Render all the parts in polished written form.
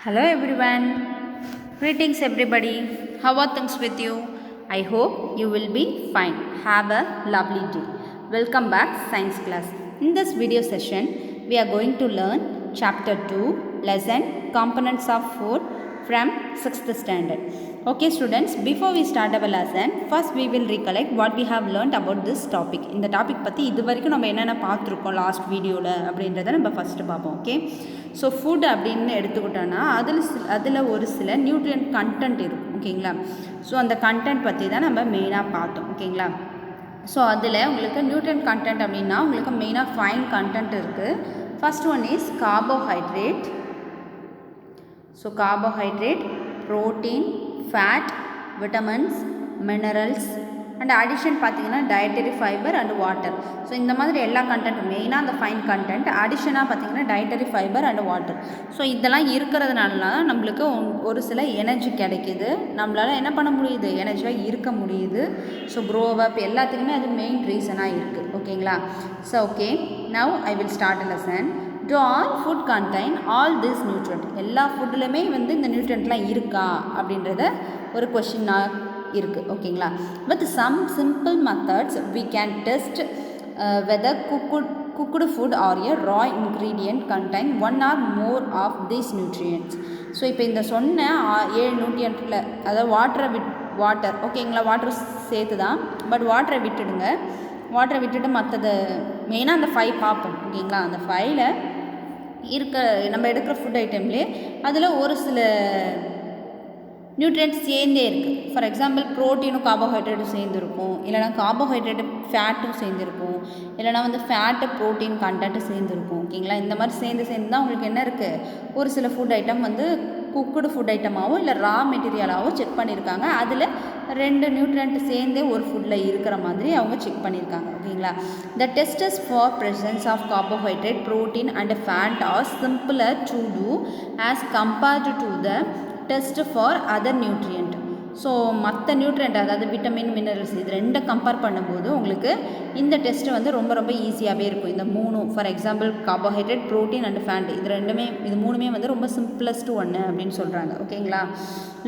Hello everyone. Greetings everybody. How are things with you? I hope you will be fine. Have a lovely day. Welcome back science class. In this video session, we are going to learn chapter 2, lesson components of food from 6th standard. Okay students, before we start our lesson, first we will recollect what we have learned about this topic. இந்த topic பற்றி இது வரைக்கும் நம்ம என்னென்ன பார்த்துருக்கோம் last வீடியோவில் அப்படின்றத நம்ம ஃபஸ்ட்டு பார்ப்போம். ஓகே, ஸோ ஃபுட் அப்படின்னு எடுத்துக்கிட்டோன்னா அதில் ஒரு சில நியூட்ரியன்ட் கண்டென்ட் இருக்கும். ஓகேங்களா, ஸோ அந்த கண்டென்ட் பற்றி தான் நம்ம மெயினாக பார்த்தோம். ஓகேங்களா, ஸோ அதில் உங்களுக்கு நியூட்ரியன்ட் கண்டென்ட் அப்படின்னா உங்களுக்கு மெயினாக ஃபைன் கண்டென்ட் இருக்குது. First one is carbohydrate. So carbohydrate, protein, fat, vitamins, minerals and addition பார்த்திங்கன்னா dietary fibre and water. So இந்த மாதிரி எல்லா கண்டென்ட்டும் மெயினாக அந்த ஃபைன் கண்டென்ட், அடிஷனாக பார்த்திங்கன்னா dietary fibre and water. So இதெல்லாம் இருக்கிறதுனால தான் நம்மளுக்கு ஒரு சில எனர்ஜி கிடைக்கிது, நம்மளால் என்ன பண்ண முடியுது, எனர்ஜியாக இருக்க முடியுது. ஸோ க்ரோவப் எல்லாத்துக்குமே அது மெயின் ரீசனாக இருக்குது. ஓகேங்களா, so okay, now I will start a lesson. Do all food contain all these nutrients? எல்லா ஃபுட்லையுமே வந்து இந்த நியூட்ரியன்ட்லாம் இருக்கா அப்படின்றத ஒரு கொஷினாக இருக்குது. ஓகேங்களா, with some simple methods we can test whether cooked food or a raw ingredient contain one or more of these nutrients. So இப்போ இந்த சொன்ன 7 நியூட்ரியன்ட்டில், அதாவது வாட்டர் ஓகேங்களா, வாட்டர் சேர்த்து தான், பட் வாட்டரை விட்டுட்டு மற்றது மெயினாக அந்த 5 பார்ப்போம். ஓகேங்களா, அந்த 5ல் நம்ம எடுக்கிற ஃபுட் ஐட்டம்லேயே அதில் ஒரு சில நியூட்ரியன்ட்ஸ் சேர்ந்தே இருக்குது. ஃபார் எக்ஸாம்பிள் ப்ரோட்டீனும் கார்போஹைட்ரேட்டும் சேர்ந்துருக்கும், இல்லைனா கார்போஹைட்ரேட்டு ஃபேட்டும் சேர்ந்துருக்கும், இல்லைனா வந்து ஃபேட்டு ப்ரோட்டீன் கண்டென்ட்டு சேர்ந்துருக்கும். ஓகேங்களா, இந்த மாதிரி சேர்ந்து தான் உங்களுக்கு என்ன இருக்குது, ஒரு சில ஃபுட் ஐட்டம் வந்து குக்குடு ஃபுட் ஐட்டமாகவும் இல்லை ரா மெட்டீரியலாகவும் செக் பண்ணியிருக்காங்க. அதில் 2 நியூட்ரியன்ட் சேர்ந்தே ஒரு ஃபுட்டில் இருக்கிற மாதிரி அவங்க செக் பண்ணியிருக்காங்க. ஓகேங்களா, the tests for presence of carbohydrate, protein and fat are simpler to do as compared to the test for other nutrient. So மற்ற நியூட்ரியன்ட், அதாவது விட்டமின், மினரல்ஸ், இது 2 கம்பேர் பண்ணும்போது உங்களுக்கு இந்த டெஸ்ட்டு வந்து ரொம்ப ஈஸியாகவே இருக்கும். இந்த 3, for example carbohydrate, protein and fat, இது மூணுமே வந்து ரொம்ப சிம்பிளஸ்ட் ஒன்று அப்படின்னு சொல்கிறாங்க. ஓகேங்களா,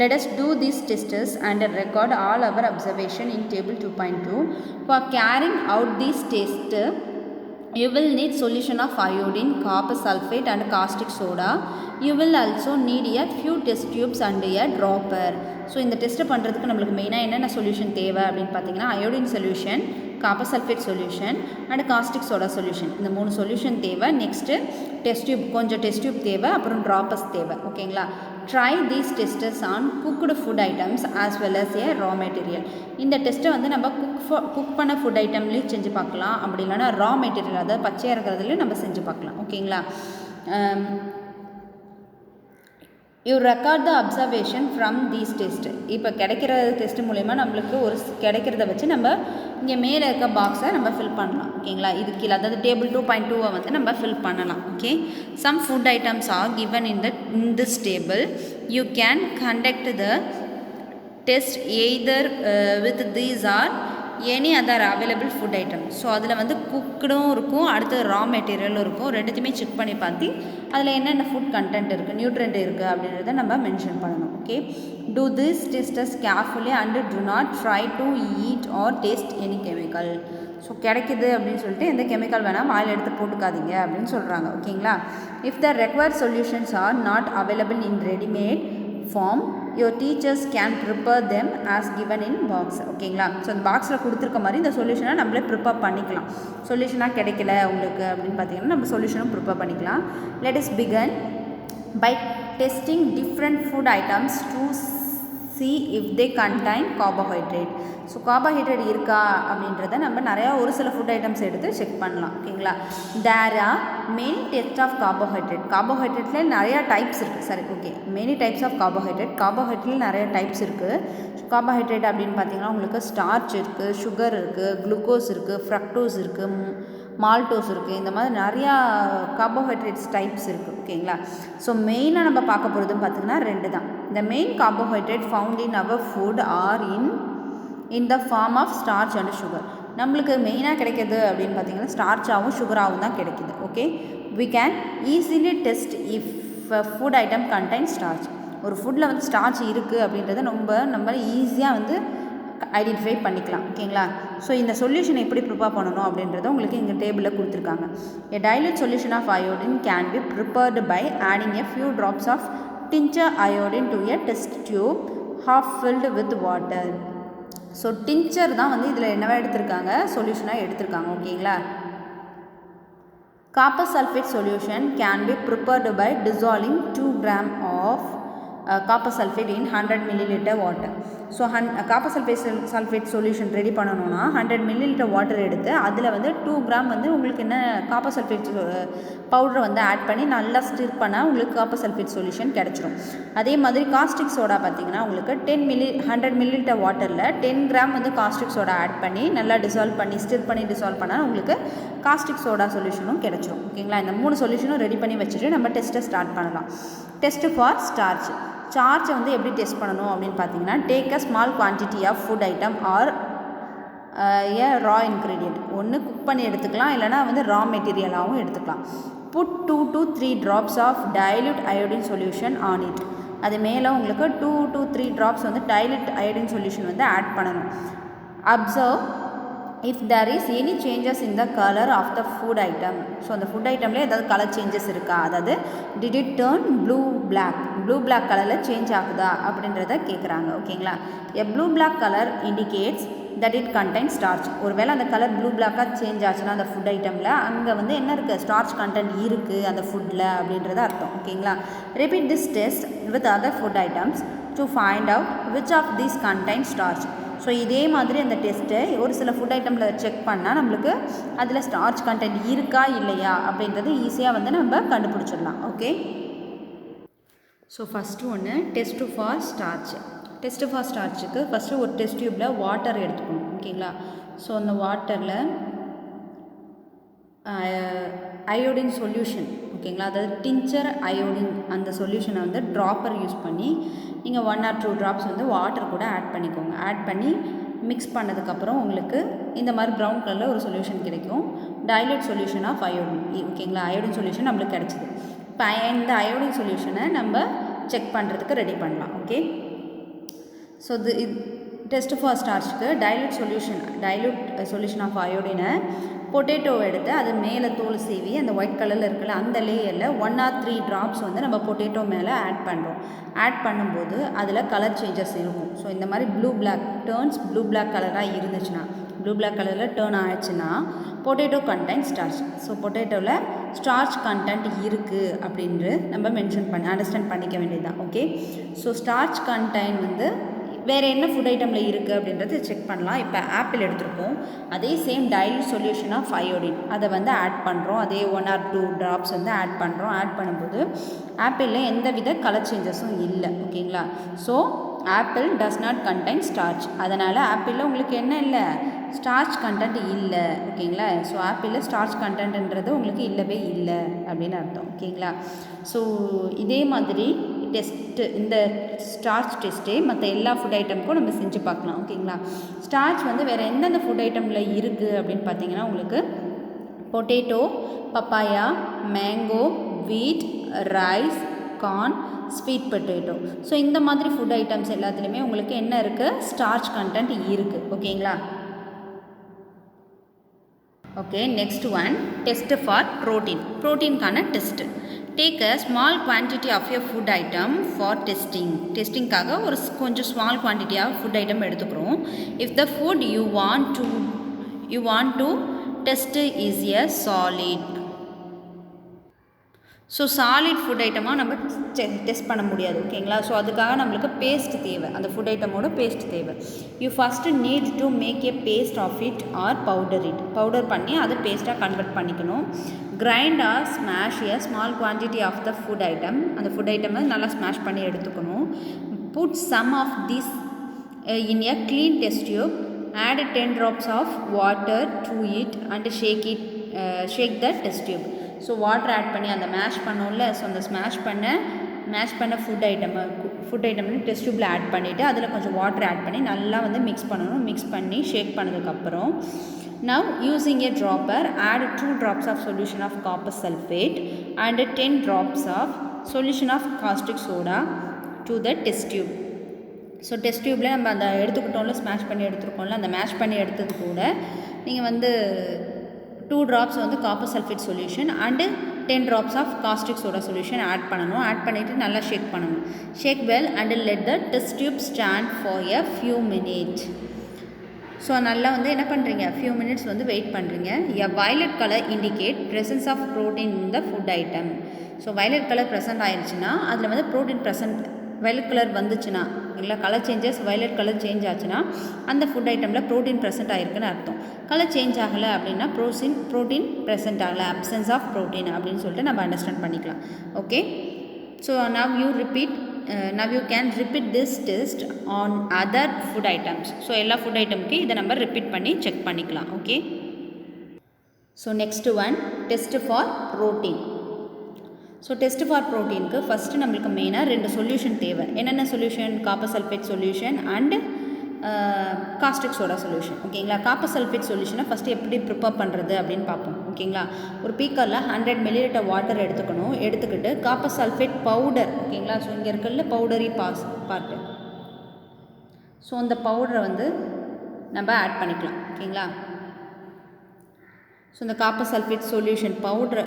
let us do these tests and record all our observation in table 2.2. For carrying out these tests, you will need solution of iodine, copper sulfate and caustic soda. You will also need a few test tubes and a dropper. So இந்த டெஸ்ட்டை பண்ணுறதுக்கு நம்மளுக்கு மெயினாக என்னென்ன solution தேவை அப்படின்னு பார்த்தீங்கன்னா iodine solution, copper sulphate solution and caustic soda solution, இந்த 3 சொல்யூஷன் தேவை. நெக்ஸ்ட்டு கொஞ்சம் டெஸ்ட் டியூப் தேவை, அப்புறம் ட்ராப்பர்ஸ் தேவை. ஓகேங்களா, try these testers on cooked food items as well as a raw material. இந்த டெஸ்ட்டை வந்து நம்ம குக் பண்ண ஃபுட் ஐட்டம்லேயும் செஞ்சு பார்க்கலாம், அப்படி இல்லைனா ரா மெட்டீரியல், அதாவது பச்சையாக இருக்கிறதுலையும் நம்ம செஞ்சு பார்க்கலாம். ஓகேங்களா, you record the observation from these test. இப்போ கிடைக்கிற டெஸ்ட் மூலயமா நம்மளுக்கு கிடைக்கிறத வச்சு நம்ம இங்கே மேலே இருக்க பாக்ஸை நம்ம ஃபில் பண்ணலாம். ஓகேங்களா, இது கீழே, அதாவது டேபிள் 2.2 வந்து நம்ம ஃபில் பண்ணலாம். Okay, some food items are given in this table. You can conduct the test either with these or any other available food item. So அதில் வந்து குக்கடும் இருக்கும், அடுத்தது ரா மெட்டீரியலும் இருக்கும். ரெண்டுத்தையுமே செக் பண்ணி பார்த்து அதில் என்னென்ன ஃபுட் கண்டென்ட் இருக்குது, நியூட்ரியன்ட் இருக்குது அப்படின்றத நம்ம மென்ஷன் பண்ணணும். Okay, do this tests carefully and to not try to eat R taste any chemical. So கிடைக்குது அப்படின்னு சொல்லிட்டு எந்த கெமிக்கல் வேணால் வாயில் எடுத்து போட்டுக்காதீங்க அப்படின்னு சொல்கிறாங்க. ஓகேங்களா, if the required solutions are not available in readymade form, your teachers can prepare them as given in box. ஓகேங்களா, ஸோ அந்த பாக்ஸில் கொடுத்துருக்க மாதிரி இந்த சொல்யூஷனை நம்மளே ப்ரிப்பேர் பண்ணிக்கலாம். சொல்யூஷனாக கிடைக்கல உங்களுக்கு அப்படின்னு பார்த்தீங்கன்னா நம்ம சொல்யூஷனும் ப்ரிப்பேர் பண்ணிக்கலாம். Let us begin by testing different food items to see if they contain carbohydrate. So carbohydrate இருக்கா அப்படின்றத நம்ம ஒரு சில ஃபுட் ஐட்டம்ஸ் எடுத்து செக் பண்ணலாம். ஓகேங்களா, there are many test of கார்போஹைட்ரேட்டில் நிறையா டைப்ஸ் இருக்குது. சரி, ஓகே, மெனி டைப்ஸ் ஆஃப் கார்போஹைட்ரேட்டில் நிறைய டைப்ஸ் இருக்குது. கார்போஹைட்ரேட் அப்படின்னு பார்த்தீங்கன்னா உங்களுக்கு ஸ்டார்ச் இருக்குது, சுகர் இருக்குது, குளுக்கோஸ் இருக்குது, ஃப்ரக்டோஸ் இருக்குது, மால்டோஸ் இருக்குது, இந்த மாதிரி நிறையா கார்போஹைட்ரேட்ஸ் டைப்ஸ் இருக்குது. ஓகேங்களா, ஸோ மெயினாக நம்ம பார்க்க போகிறதுன்னு பார்த்தீங்கன்னா 2 தான். The main carbohydrate found in our food are in the form of starch and sugar. நம்மளுக்கு மெயினாக கிடைக்கிது அப்படின்னு பார்த்தீங்கன்னா ஸ்டார்ச்சாகவும் சுகராகவும் தான் கிடைக்கிது. Okay, we can easily test if a food item contains starch. ஒரு ஃபுட்டில் வந்து ஸ்டார்ச் இருக்குது அப்படின்றத நம்ம ஈஸியாக வந்து ஐடென்டிஃபை பண்ணிக்கலாம். ஓகேங்களா? ஸோ இந்த சொல்யூஷனை எப்படி ப்ரிப்பேர் பண்ணணும் அப்படின்றத உங்களுக்கு இங்கே டேபிளில் கொடுத்துருக்காங்க. A dilute solution of iodine can be prepared by adding a few drops of tincture iodine to a test tube half filled with water. So tincture தான் வந்து இதில் என்னவா எடுத்திருக்காங்க, சொல்யூஷனாக எடுத்திருக்காங்க. ஓகேங்களா? Copper sulfate solution can be prepared by dissolving 2 gram of copper sulfate in 100 milliliter water. So copper sulphate solution ready பண்ணணும்னா 100 milliliter water எடுத்து அதில் வந்து 2 கிராம் வந்து உங்களுக்கு என்ன காப்பர் சல்ஃபேட் பவுடரை வந்து ஆட் பண்ணி நல்லா ஸ்டிர் பண்ணால் உங்களுக்கு காப்பர் சல்ஃபேட் சொல்யூஷன் கிடச்சிரும். அதே மாதிரி காஸ்டிக் சோடா பார்த்திங்கன்னா உங்களுக்கு 100 milliliter வாட்டரில் 10 கிராம் வந்து காஸ்டிக் சோடா ஆட் பண்ணி நல்லா டிசால்வ் பண்ணி ஸ்டிர் பண்ணி டிசால்வ் பண்ணால் உங்களுக்கு காஸ்டிக் சோடா சொல்யூஷனும் கிடச்சிரும். ஓகேங்களா? இந்த 3 சொல்யூஷனும் ரெடி பண்ணி வச்சுட்டு நம்ம டெஸ்ட்டை ஸ்டார்ட் பண்ணலாம். Test for starch. ஸ்டார்ச்சை வந்து எப்படி டெஸ்ட் பண்ணணும் அப்படின்னு பார்த்தீங்கன்னா, take a small quantity of food item or a raw ingredient. ஒன்று குக் பண்ணி எடுத்துக்கலாம், இல்லைனா வந்து ரா மெட்டீரியலாகவும் எடுத்துக்கலாம். Put 2 to 3 drops of dilute iodine solution on it. அது மேலே உங்களுக்கு 2 to 3 drops வந்து டைல்யூட் அயோடின் சொல்யூஷன் வந்து ஆட் பண்ணணும். Observe if there is any changes in the color of the food item. So அந்த ஃபுட் ஐட்டமில் ஏதாவது கலர் சேஞ்சஸ் இருக்கா, அதாவது did it turn blue black கலரில் சேஞ்ச் ஆகுதா அப்படின்றத கேட்குறாங்க. ஓகேங்களா? a blue black color indicates that it contains starch. ஒருவேளை அந்த கலர் ப்ளூ பிளாக்காக சேஞ்ச் ஆச்சுன்னா அந்த ஃபுட் ஐட்டமில் அங்கே வந்து என்ன இருக்குது, ஸ்டார்ச் கண்டென்ட் இருக்குது அந்த ஃபுட்டில் அப்படின்றத அர்த்தம். ஓகேங்களா? repeat this test with other food items to find out which of these contains starch. So இதே மாதிரி அந்த டெஸ்ட்டை ஒரு சில ஃபுட் ஐட்டமில் செக் பண்ணால் நம்மளுக்கு அதில் ஸ்டார்ச் கண்டென்ட் இருக்கா இல்லையா அப்படின்றது ஈஸியாக வந்து நம்ம கண்டுபிடிச்சிடலாம். ஓகே? ஸோ ஃபஸ்ட்டு ஒன்று test for starch. Test for ஸ்டார்ச்சுக்கு ஃபஸ்ட்டு ஒரு டெஸ்ட் டியூப்பில் வாட்டர் எடுத்துக்கணும். ஓகேங்களா? ஸோ அந்த வாட்டரில் அயோடின் சொல்யூஷன், ஓகேங்களா, அதாவது டின்ச்சர் அயோடின் அந்த சொல்யூஷனை வந்து ட்ராப்பர் யூஸ் பண்ணி நீங்கள் 1 or 2 drops வந்து வாட்டர் கூட ஆட் பண்ணிக்கோங்க. ஆட் பண்ணி மிக்ஸ் பண்ணதுக்கப்புறம் உங்களுக்கு இந்த மாதிரி ப்ரௌன் கலரில் ஒரு சொல்யூஷன் கிடைக்கும், டைல்யூட் சொல்யூஷன் ஆஃப் அயோடின். ஓகேங்களா? அயோடின் சொல்யூஷன் நம்மளுக்கு கிடச்சிது. இப்போ இந்த அயோடின் சொல்யூஷனை நம்ம செக் பண்ணுறதுக்கு ரெடி பண்ணலாம். ஓகே? ஸோ டெஸ்ட் ஃபார் ஸ்டார்ச்சுக்கு டைல்யூட் சொல்யூஷன் ஆஃப் அயோடினை பொட்டேட்டோவை எடுத்து அது மேலே தோல் சீவி அந்த ஒயிட் கலரில் இருக்குல்ல அந்த லேயரில் 1 or 3 drops வந்து நம்ம பொட்டேட்டோ மேலே ஆட் பண்ணுறோம். ஆட் பண்ணும்போது அதில் கலர் சேஞ்சஸ் இருக்கும். ஸோ இந்த மாதிரி ப்ளூ பிளாக் கலராக இருந்துச்சுன்னா, ப்ளூ பிளாக் கலரில் டேர்ன் ஆயிடுச்சுன்னா பொட்டேட்டோ கண்டென்ட் ஸ்டார்ச். ஸோ பொட்டேட்டோவில் ஸ்டார்ச் கண்டென்ட் இருக்குது அப்படின்னு நம்ம அண்டர்ஸ்டாண்ட் பண்ணிக்க வேண்டியது தான். ஓகே? ஸோ ஸ்டார்ச் கண்டென்ட் வந்து வேறு என்ன ஃபுட் ஐட்டமில் இருக்குது அப்படின்றத செக் பண்ணலாம். இப்போ ஆப்பிள் எடுத்துருக்கோம், அதே same dilute solution of iodine அதை வந்து ஆட் பண்ணுறோம். அதே 1 or 2 drops வந்து ஆட் பண்ணுறோம். ஆட் பண்ணும்போது ஆப்பிளில் எந்த வித கலர் சேஞ்சஸும் இல்லை. ஓகேங்களா? So apple does not contain starch. அதனால் ஆப்பிளில் உங்களுக்கு என்ன இல்லை, ஸ்டார்ச் கண்டென்ட் இல்லை. ஓகேங்களா? ஸோ ஆப்பிளில் ஸ்டார்ச் கண்டென்ட்ன்றது உங்களுக்கு இல்லவே இல்லை அப்படின்னு அர்த்தம். ஓகேங்களா? ஸோ இதே மாதிரி டெஸ்ட்டு, இந்த ஸ்டார்ச் டெஸ்ட்டே மற்ற எல்லா ஃபுட் ஐட்டமுக்கும் நம்ம செஞ்சு பார்க்கலாம். ஓகேங்களா? ஸ்டார்ச் வந்து வேறு எந்தெந்த ஃபுட் ஐட்டமில் இருக்குது அப்படின்னு பார்த்தீங்கன்னா உங்களுக்கு பொட்டேட்டோ, பப்பாயா, மேங்கோ, வீட், rice, corn, sweet potato. So இந்த மாதிரி ஃபுட் ஐட்டம்ஸ் எல்லாத்துலேயுமே உங்களுக்கு என்ன இருக்குது, ஸ்டார்ச் கண்டென்ட் இருக்குது. ஓகேங்களா? Okay, next one test for ப்ரோட்டீன்கான test. Take a small quantity of your food item for டெஸ்டிங்காக ஒரு கொஞ்சம் small quantity of food item எடுத்துக்கிறோம். If the food you want to test is a solid. So solid food ஐட்டமாக நம்ம test பண்ண முடியாது. ஓகேங்களா? ஸோ அதுக்காக நம்மளுக்கு பேஸ்ட் தேவை, அந்த ஃபுட் ஐட்டமோட பேஸ்ட் தேவை. You first need to make a paste of it or powder பண்ணி அதை பேஸ்ட்டாக கன்வெர்ட் பண்ணிக்கணும். Grind or smash a small quantity of the food item. அந்த ஃபுட் ஐட்டமை நல்லா ஸ்மாஷ் பண்ணி எடுத்துக்கணும். Put some of this in a clean test tube. Add 10 drops of water to it and shake the test tube. So water add பண்ணி அந்த mash பண்ணோம்ல, so அந்த mash பண்ண ஃபுட் ஐட்டம் டெஸ்ட் டியூப்பில் ஆட் பண்ணிவிட்டு அதில் கொஞ்சம் வாட்டர் ஆட் பண்ணி நல்லா வந்து மிக்ஸ் பண்ணணும். மிக்ஸ் பண்ணி ஷேக் பண்ணதுக்கப்புறம் now using a dropper add 2 drops of solution of copper sulphate and 10 drops of solution of caustic soda to the test tube. So test டியூப்பில் நம்ம அந்த எடுத்துக்கிட்டோம்ல, ஸ்மாஷ் பண்ணி எடுத்துருக்கோம்ல, அந்த மேஷ் பண்ணி எடுத்தது கூட நீங்கள் வந்து 2 drops வந்து copper sulphate solution and 10 drops of caustic soda solution add பண்ணணும். ஆட் பண்ணிவிட்டு நல்லா ஷேக் பண்ணணும். Shake well and let the test tube stand for a few minutes. So நல்லா வந்து என்ன பண்ணுறீங்க, ஃபியூ மினிட்ஸ் வந்து வெயிட் பண்ணுறீங்க. A violet colour indicate presence of protein in the food item. So violet colour present ஆயிடுச்சுன்னா அதில் வந்து protein present, violet colour வந்துச்சுன்னா இல்லை colour changes violet colour change ஆச்சுன்னா அந்த ஃபுட் ஐட்டமில் ப்ரோட்டீன் ப்ரெசென்ட் ஆகிருக்குன்னு அர்த்தம். கலர் சேஞ்ச் ஆகலை அப்படின்னா ப்ரோட்டீன் ப்ரெசென்ட் ஆகலை, அப்சன்ஸ் ஆஃப் ப்ரோட்டீன் அப்படின்னு சொல்லிட்டு நம்ம அண்டர்ஸ்டாண்ட் பண்ணிக்கலாம். Okay, so now you can repeat this test on other food items. So எல்லா ஃபுட் ஐட்டமுக்கு இதை நம்ம ரிப்பீட் பண்ணி செக் பண்ணிக்கலாம். Okay, so next one test for protein. So test for ப்ரோட்டீனுக்கு ஃபஸ்ட்டு நம்மளுக்கு மெயினாக 2 சொல்யூஷன் தேவை. என்னென்ன solution? Copper sulphate solution and caustic soda solution. ஓகேங்களா, காப்பர் சல்ஃபேட் சொல்யூஷனை ஃபஸ்ட்டு எப்படி ப்ரிப்பேர் பண்ணுறது அப்படின்னு பார்ப்போம். ஓகேங்களா, ஒரு பீக்கரில் 100 ml வாட்டர் எடுத்துக்கணும். எடுத்துக்கிட்டு காப்பர் சல்ஃபேட் பவுடர், ஓகேங்களா, ஸோ இங்கே இருக்கிற பவுடரி பார்ட்டு, ஸோ அந்த பவுடரை வந்து நம்ம ஆட் பண்ணிக்கலாம். ஓகேங்களா, ஸோ இந்த காப்பர் சல்ஃபேட் சொல்யூஷன்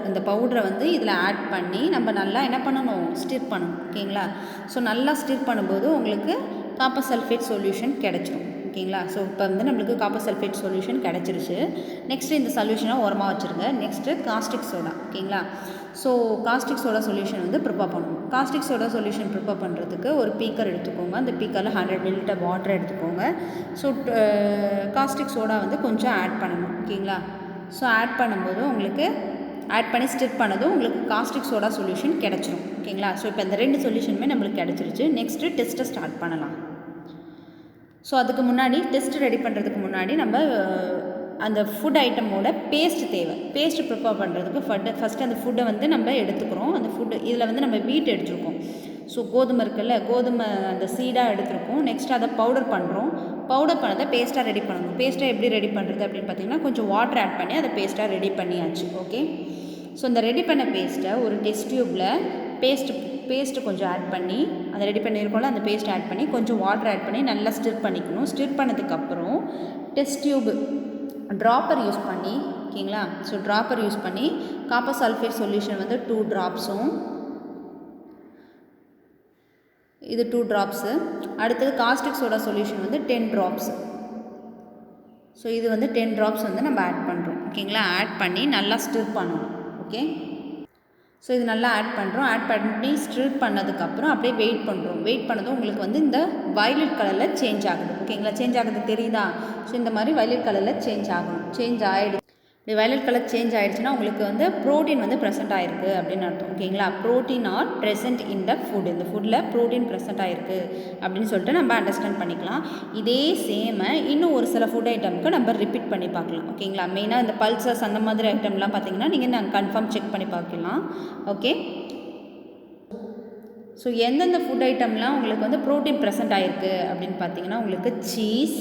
இந்த பவுடரை வந்து இதில் ஆட் பண்ணி நம்ம நல்லா என்ன பண்ணணும், ஸ்டிர் பண்ணணும். ஓகேங்களா, ஸோ நல்லா ஸ்டிர் பண்ணும்போது உங்களுக்கு காப்பர் சல்ஃபேட் சொல்யூஷன் கிடச்சிரும். ஓகேங்களா, ஸோ இப்போ வந்து நம்மளுக்கு காப்பர் சல்ஃபேட் சொல்யூஷன் கிடச்சிருச்சு. நெக்ஸ்ட்டு இந்த சொல்யூஷனை ஓரமாக வச்சுருங்க. Next caustic soda. ஓகேங்களா, ஸோ காஸ்டிக் சோடா சொல்யூஷன் வந்து ப்ரிப்பேர் பண்ணணும். காஸ்டிக் சோடா சொல்யூஷன் ப்ரிப்பேர் பண்ணுறதுக்கு ஒரு பீக்கர் எடுத்துக்கோங்க. அந்த பீக்கரில் 100 ml வாட்டர் எடுத்துக்கோங்க. ஸோ காஸ்டிக் சோடா வந்து கொஞ்சம் ஆட் பண்ணணும். ஓகேங்களா, ஸோ ஆட் பண்ணும்போது உங்களுக்கு ஆட் பண்ணி ஸ்டிர் பண்ணதும் உங்களுக்கு காஸ்டிக் சோடா சொல்யூஷன் கிடச்சிரும். ஓகேங்களா, ஸோ இப்போ இந்த 2 சொல்யூஷனுமே நம்மளுக்கு கிடச்சிருச்சு. நெக்ஸ்ட்டு டெஸ்ட்டை ஸ்டார்ட் பண்ணலாம். ஸோ அதுக்கு முன்னாடி டெஸ்ட் ரெடி பண்ணுறதுக்கு முன்னாடி நம்ம அந்த ஃபுட் ஐட்டமோட பேஸ்ட் தேவை. பேஸ்ட் ப்ரிப்பேர் பண்ணுறதுக்கு ஃபஸ்ட்டு அந்த ஃபுட்டை வந்து நம்ம எடுத்துக்கிறோம். அந்த ஃபுட்டு இதில் வந்து நம்ம வீட் எடுத்துருக்கோம். ஸோ கோதுமை இருக்குல்ல, கோதுமை அந்த சீடாக எடுத்துருக்கோம். நெக்ஸ்ட் அதை பவுடர் பண்ணுறோம். பவுடர் பண்ணதை பேஸ்ட்டாக ரெடி பண்ணணும். பேஸ்ட்டாக எப்படி ரெடி பண்ணுறது அப்படின்னு பார்த்தீங்கன்னா கொஞ்சம் வாட்டர் ஆட் பண்ணி அதை பேஸ்ட்டாக ரெடி பண்ணியாச்சு. ஓகே, ஸோ இந்த ரெடி பண்ண பேஸ்ட்டை ஒரு டெஸ்ட் டியூப்பில் பேஸ்ட்டு கொஞ்சம் ஆட் பண்ணி, அதை ரெடி பண்ணியிருக்கோம்ல அந்த பேஸ்ட் ஆட் பண்ணி கொஞ்சம் வாட்டர் ஆட் பண்ணி நல்லா ஸ்டிர் பண்ணிக்கணும். ஸ்டிர் பண்ணதுக்கப்புறம் டெஸ்ட் டியூப் ட்ராப்பர் யூஸ் பண்ணி, ஓகேங்களா, ஸோ ட்ராப்பர் யூஸ் பண்ணி காப்பர் சல்ஃபேட் சொல்யூஷன் வந்து 2 drops-உம், இது 2 drops. அடுத்தது காஸ்டிக் சோடா சொல்யூஷன் வந்து 10 drops. ஸோ இது வந்து 10 drops வந்து நம்ம ஆட் பண்ணுறோம். ஓகேங்களா, ஆட் பண்ணி நல்லா ஸ்டிர் பண்ணணும். ஓகே, ஸோ இது நல்லா ஆட் பண்ணுறோம். ஆட் பண்ணி ஸ்டிர் பண்ணதுக்கப்புறம் அப்படியே வெயிட் பண்ணுறோம். வெயிட் பண்ணதும் உங்களுக்கு வந்து இந்த வயலட் கலரில் சேஞ்ச் ஆகுது. ஓகேங்களா, சேஞ்ச் ஆகுது தெரியுதா? ஸோ இந்த மாதிரி வயலட் கலரில் சேஞ்ச் ஆகணும். சேஞ்ச் ஆகிடுச்சு. இப்படி வயலட் கலர் சேஞ்ச் ஆகிடுச்சுன்னா உங்களுக்கு வந்து ப்ரோட்டீன் வந்து ப்ரெசென்ட் ஆகிருக்கு அப்படின்னு அர்த்தம். ஓகேங்களா, protein R present in the food, இந்த ஃபுட்டில் ப்ரோட்டீன் ப்ரெசென்ட் ஆகிருக்கு அப்படின்னு சொல்லிட்டு நம்ம அண்டர்ஸ்டாண்ட் பண்ணிக்கலாம். இதே சேமை இன்னும் ஒரு சில ஃபுட் ஐட்டமுக்கு நம்ம ரிப்பீட் பண்ணி பார்க்கலாம். ஓகேங்களா, மெயினாக இந்த பல்சஸ் அந்த மாதிரி ஐட்டம்லாம் பார்த்தீங்கன்னா நீங்கள் நாங்கள் கன்ஃபார்ம் செக் பண்ணி பார்க்கலாம். ஓகே, ஸோ எந்தெந்த ஃபுட் ஐட்டம்லாம் உங்களுக்கு வந்து ப்ரோட்டீன் ப்ரெசென்ட் ஆகிருக்கு அப்படின்னு பார்த்தீங்கன்னா உங்களுக்கு சீஸ்,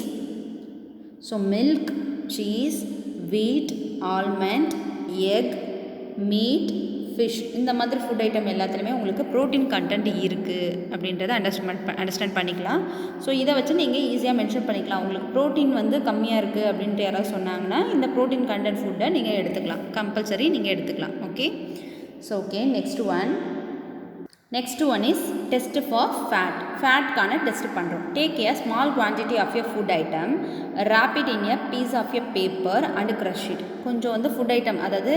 ஸோ மில்க், சீஸ், வீட், ஆல்மண்ட், எக், மீட், ஃபிஷ், இந்த மாதிரி ஃபுட் ஐட்டம் எல்லாத்துலேயுமே உங்களுக்கு ப்ரோட்டீன் கண்டென்ட் இருக்குது அப்படின்றத அண்டர்ஸ்டாண்ட் பண்ணிக்கலாம். ஸோ இதை வச்சு நீங்கள் ஈஸியாக மென்ஷன் பண்ணிக்கலாம். உங்களுக்கு ப்ரோட்டீன் வந்து கம்மியாக இருக்குது அப்படின்ட்டு யாராவது சொன்னாங்கன்னா இந்த ப்ரோட்டீன் கண்டென்ட் ஃபுட்டை நீங்கள் எடுத்துக்கலாம். கம்பல்சரி நீங்கள் எடுத்துக்கலாம். Okay, so okay, next one is test for fat. ஃபேட்கான டெஸ்ட் பண்ணுறோம். Take a small quantity of a food item, wrap it in a piece of a paper and crush it. கொஞ்சம் வந்து food item, அதாவது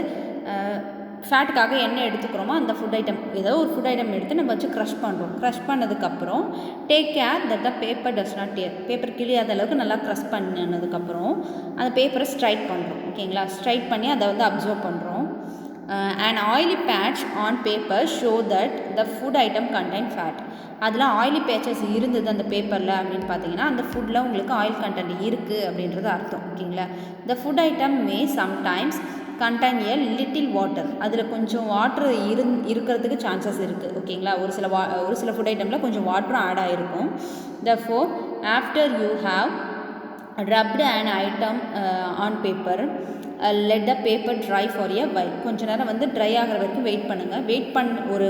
ஃபேட்டுக்காக என்ன எடுத்துக்கிறோமோ அந்த food item, ஏதோ ஒரு food item எடுத்து நம்ம வச்சு க்ரஷ் பண்ணுறோம். க்ரஷ் பண்ணதுக்கப்புறம் take care that the paper does not tear. Paper கிளியாத அளவுக்கு நல்லா க்ரஷ் பண்ணதுக்கப்புறம் அந்த பேப்பரை ஸ்ட்ரைட் பண்ணுறோம். ஓகேங்களா, ஸ்ட்ரைட் பண்ணி அதை வந்து அப்சர்வ் பண்ணுறோம். An oily patch on paper show that the food item contain fat. அதில் ஆயிலி பேச்சஸ் இருந்தது அந்த பேப்பரில் அப்படின்னு பார்த்தீங்கன்னா அந்த ஃபுட்டில் உங்களுக்கு ஆயில் கண்டென்ட் இருக்குது அப்படின்றது அர்த்தம். ஓகேங்களா, the food item may sometimes contain a little water. அதில் கொஞ்சம் வாட்டர் இருக்கிறதுக்கு சான்சஸ் இருக்குது. ஓகேங்களா, ஒரு சில ஃபுட் ஐட்டமில் கொஞ்சம் வாட்டரும் ஆட் ஆகிருக்கும். therefore after you have rubbed an item on paper, let the paper dry for a while. கொஞ்ச நேரம் வந்து ட்ரை ஆகிற வரைக்கும் வெயிட் பண்ணுங்கள். ஒரு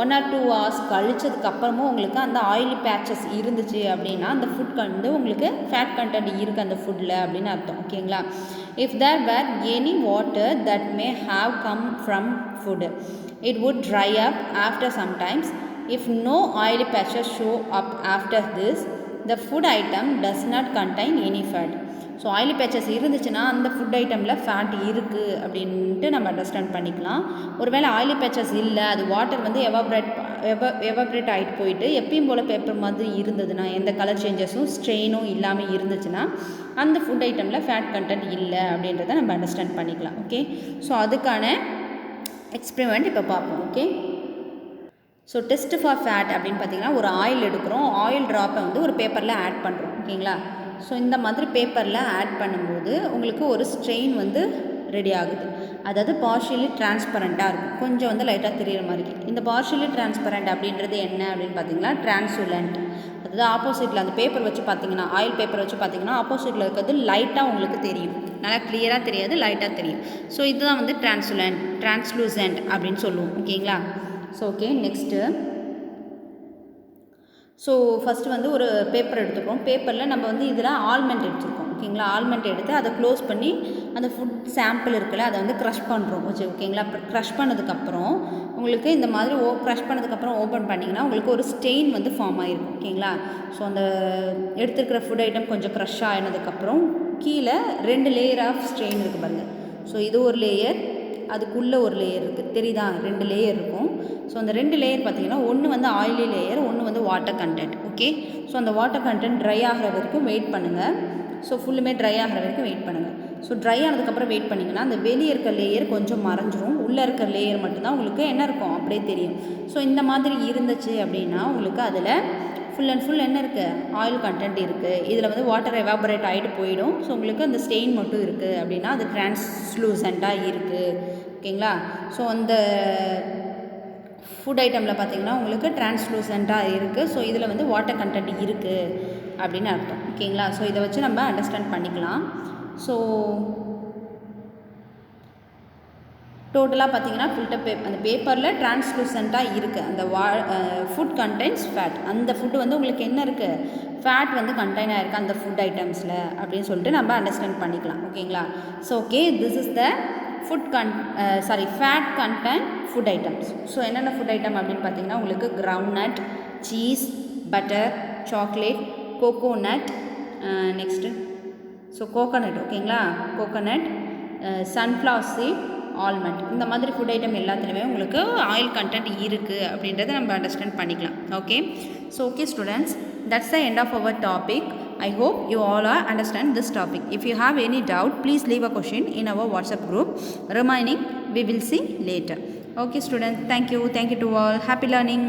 1 or 2 hours கழிச்சதுக்கப்புறமும் உங்களுக்கு அந்த ஆயிலி பேச்சஸ் இருந்துச்சு அப்படின்னா அந்த ஃபுட் வந்து உங்களுக்கு ஃபேட் கண்டென்ட் இருக்குது அந்த ஃபுட்டில் அப்படின்னு அர்த்தம். ஓகேங்களா? If there were any water that may have come from food it would dry up after some times. If no oily patches show up after this, the food item does not contain any fat. So oily patches இருந்துச்சுன்னா அந்த food ஐட்டமில் fat இருக்குது அப்படின்ட்டு நம்ம understand பண்ணிக்கலாம். ஒருவேளை oily patches இல்லை, அது water வந்து எவாப்ரேட் ஆகிட்டு போயிட்டு எப்பயும் போல் பேப்பர் மாதிரி இருந்ததுன்னா, எந்த கலர் சேஞ்சஸும் ஸ்ட்ரெயினும் இல்லாமல் இருந்துச்சுன்னா அந்த ஃபுட் ஐட்டமில் ஃபேட் கண்டென்ட் இல்லை அப்படின்றத நம்ம அண்டர்ஸ்டாண்ட் பண்ணிக்கலாம். ஓகே, ஸோ அதுக்கான எக்ஸ்பெரிமெண்ட் இப்போ பார்ப்போம். Okay, so test for fat அப்படின்னு பார்த்தீங்கன்னா ஒரு ஆயில் எடுக்கிறோம், ஆயில் ட்ராப்பை வந்து ஒரு பேப்பரில் ஆட் பண்ணுறோம். ஓகேங்களா? ஸோ இந்த மாதிரி பேப்பரில் ஆட் பண்ணும்போது உங்களுக்கு ஒரு ஸ்ட்ரெயின் வந்து ரெடி ஆகுது. அதாவது பார்ஷியலி டிரான்ஸ்பரண்ட்டாக இருக்கும், கொஞ்சம் வந்து லைட்டாக தெரிகிற மாதிரி. இந்த பார்ஷியலி டிரான்ஸ்பரண்ட் அப்படின்றது என்ன அப்படின்னு பார்த்தீங்கன்னா டிரான்ஸ்லுலண்ட். அதாவது ஆப்போசிட்டில் அந்த பேப்பர் வச்சு பார்த்தீங்கன்னா, ஆயில் பேப்பர் வச்சு பார்த்தீங்கன்னா ஆப்போசிட்டில் இருக்கிறது லைட்டாக உங்களுக்கு தெரியும், நல்லா கிளியராக தெரியாது, லைட்டாக தெரியும். ஸோ இதுதான் வந்து டிரான்ஸ்லூசன்ட் அப்படின்னு சொல்லுவோம். ஓகேங்களா? So okay, next so first வந்து ஒரு பேப்பர் எடுத்துக்கிறோம். பேப்பரில் நம்ம வந்து இதில் ஆல்மண்ட் எடுத்துருக்கோம். ஓகேங்களா? ஆல்மண்ட் எடுத்து அதை க்ளோஸ் பண்ணி அந்த ஃபுட் சாம்பிள் இருக்குல்ல அதை வந்து க்ரஷ் பண்ணுறோம். ஓகேங்களா? க்ரஷ் பண்ணதுக்கப்புறம் உங்களுக்கு இந்த மாதிரி க்ரஷ் பண்ணதுக்கப்புறம் ஓப்பன் பண்ணிங்கன்னா உங்களுக்கு ஒரு ஸ்டெயின் வந்து ஃபார்ம் ஆகிருக்கும். ஓகேங்களா? ஸோ அந்த எடுத்துருக்கிற ஃபுட் ஐட்டம் கொஞ்சம் க்ரஷ் ஆகினதுக்கப்புறம் கீழே 2 லேயர் ஆஃப் ஸ்ட்ரெயின் இருக்குது பாருங்கள். ஸோ இது ஒரு லேயர், அதுக்குள்ளே ஒரு லேயர் இருக்குது, தெரியுதா? 2 லேயர் இருக்கும். ஸோ அந்த 2 லேயர் பார்த்திங்கன்னா ஒன்று வந்து ஆயிலி லேயர், ஒன்று வந்து வாட்டர் கண்டென்ட். ஓகே, ஸோ அந்த வாட்டர் கண்டென்ட் ட்ரை ஆகிற வரைக்கும் வெயிட் பண்ணுங்கள். ஸோ ஃபுல்லுமே ட்ரை ஆகிற வரைக்கும் வெயிட் பண்ணுங்கள். ஸோ ட்ரை ஆனதுக்கப்புறம் வெயிட் பண்ணிங்கன்னா அந்த வெளியே இருக்க லேயர் கொஞ்சம் மறைஞ்சிரும், உள்ளே இருக்க லேயர் மட்டும்தான் உங்களுக்கு என்ன இருக்கும் அப்படியே தெரியும். ஸோ இந்த மாதிரி இருந்துச்சு அப்படின்னா உங்களுக்கு அதில் ஃபுல் அண்ட் ஃபுல் என்ன இருக்குது? ஆயில் கண்டென்ட் இருக்குது. இதில் வந்து வாட்டர் எவாபரேட் ஆகிட்டு போயிடும். ஸோ உங்களுக்கு அந்த ஸ்டெயின் மட்டும் இருக்குது அப்படின்னா அது டிரான்ஸ்லூசண்ட்டாக இருக்குது. ஓகேங்களா? ஸோ அந்த ஃபுட் ஐட்டமில் பார்த்திங்கன்னா உங்களுக்கு டிரான்ஸ்லூசண்ட்டாக இருக்குது. ஸோ இதில் வந்து வாட்டர் கண்டென்ட் இருக்குது அப்படின்னு அர்த்தம். ஓகேங்களா? ஸோ இதை வச்சு நம்ம அண்டர்ஸ்டாண்ட் பண்ணிக்கலாம். ஸோ டோட்டலாக பார்த்திங்கன்னா ஃபில்டர் அந்த பேப்பரில் டிரான்ஸ்லூசண்ட்டாக இருக்குது. அந்த ஃபுட் கண்டெய்ன்ஸ் ஃபேட். அந்த ஃபுட்டு வந்து உங்களுக்கு என்ன இருக்குது? ஃபேட் வந்து கண்டெயின் ஆகிருக்கு அந்த ஃபுட் ஐட்டம்ஸில் அப்படின்னு சொல்லிட்டு நம்ம அண்டர்ஸ்டாண்ட் பண்ணிக்கலாம். ஓகேங்களா? So okay, this is the fat content food items. So என்னென்ன ஃபுட் ஐட்டம் அப்படின்னு பார்த்தீங்கன்னா உங்களுக்கு groundnut, cheese, butter, chocolate, coconut, next so coconut. ஓகேங்களா? Coconut, sunflower seed, almond. இந்த மாதிரி ஃபுட் ஐட்டம் எல்லாத்துலேயுமே உங்களுக்கு ஆயில் கண்டென்ட் இருக்குது அப்படின்றத நம்ம அண்டர்ஸ்டாண்ட் பண்ணிக்கலாம். Okay, so okay students, that's the end of our topic. I hope you all are understand this topic. If you have any doubt, please leave a question in our WhatsApp group. Remaining we will see later. Okay students, thank you to all. Happy learning.